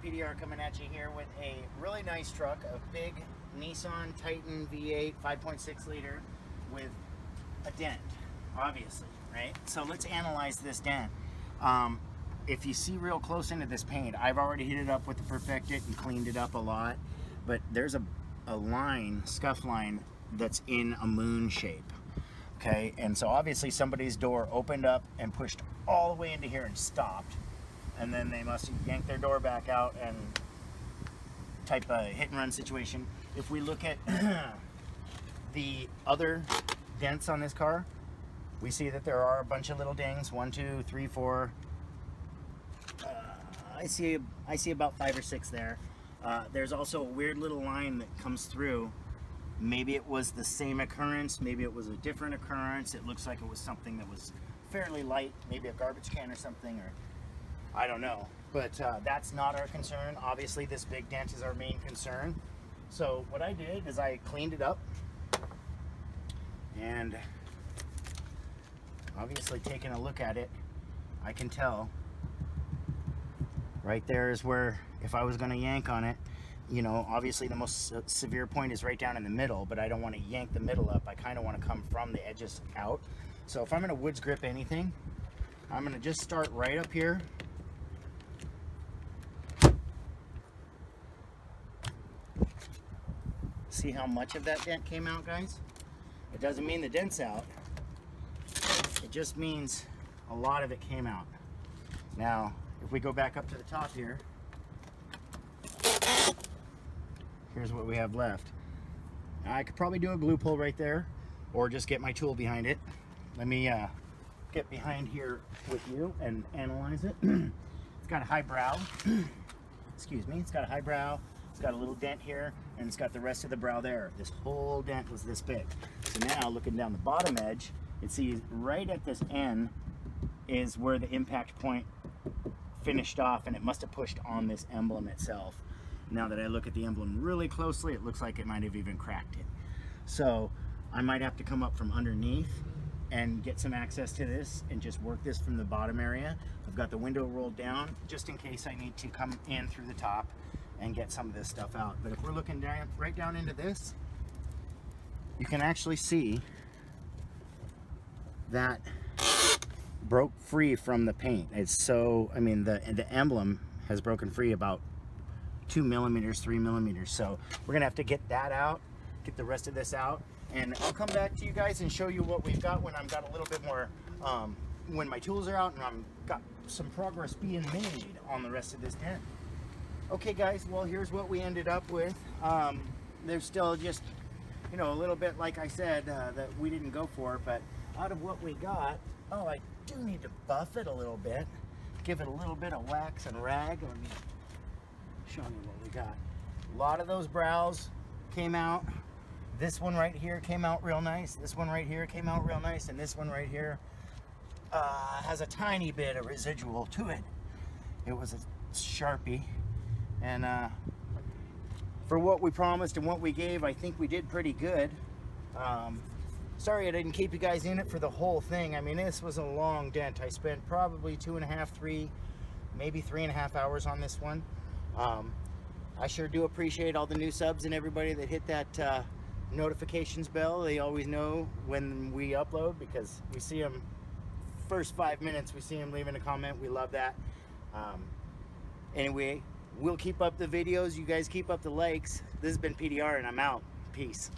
PDR coming at you here with a really nice truck, a big Nissan Titan V8 5.6 liter with a dent, obviously, right? So let's analyze this dent. If you see real close into this paint, I've already hit it up with the Perfect-It and cleaned it up a lot, but there's a line, scuff line, that's in a moon shape. Okay, and so obviously somebody's door opened up and pushed all the way into here and stopped, and then they must have yanked their door back out and type a hit and run situation. If we look at the other dents on this car, we see that there are a bunch of little dings. 1, 2, 3, 4. I see about 5 or 6 there. There's also a weird little line that comes through. Maybe it was the same occurrence, maybe it was a different occurrence. It looks like it was something that was fairly light, maybe a garbage can or something, or I don't know. But that's not our concern. Obviously this big dent is our main concern. So what I did is I cleaned it up, and obviously taking a look at it, I can tell right there is where, if I was going to yank on it, you know, obviously the most severe point is right down in the middle, but I don't want to yank the middle up. I kind of want to come from the edges out. So if I'm going to woods grip anything, I'm going to just start right up here. See how much of that dent came out, guys? It doesn't mean the dent's out. It just means a lot of it came out. Now, if we go back up to the top here, here's what we have left. I could probably do a glue pull right there, or just get my tool behind it. Let me get behind here with you and analyze it. It's got a high brow. Excuse me. It's got a high brow. It's got a little dent here, and it's got the rest of the brow there. This whole dent was this big. So now, looking down the bottom edge, it sees right at this end is where the impact point finished off, and it must have pushed on this emblem itself. Now that I look at the emblem really closely, it looks like it might have even cracked it. So I might have to come up from underneath and get some access to this and just work this from the bottom area. I've got the window rolled down just in case I need to come in through the top and get some of this stuff out. But if we're looking down, right down into this, you can actually see that broke free from the paint. It's so, I mean, the emblem has broken free about 2 millimeters, 3 millimeters. So we're gonna have to get that out, get the rest of this out, and I'll come back to you guys and show you what we've got when I've got a little bit more, when my tools are out and I've got some progress being made on the rest of this dent. Okay guys, well here's what we ended up with. There's still just, you know, a little bit, like I said, that we didn't go for, but out of what we got, oh, I do need to buff it a little bit, give it a little bit of wax and rag. Let me show you what we got. A lot of those brows came out. This one right here came out real nice. This one right here came out real nice, and this one right here has a tiny bit of residual to it. It was a Sharpie, and for what we promised and what we gave, I think we did pretty good. Sorry I didn't keep you guys in it for the whole thing. I mean, this was a long dent. I spent probably 2.5, 3, maybe 3.5 hours on this one. I sure do appreciate all the new subs and everybody that hit that notifications bell. They always know when we upload, because we see them first 5 minutes. We see them leaving a comment. We love that. Anyway, we'll keep up the videos. You guys keep up the likes. This has been PDR, and I'm out. Peace.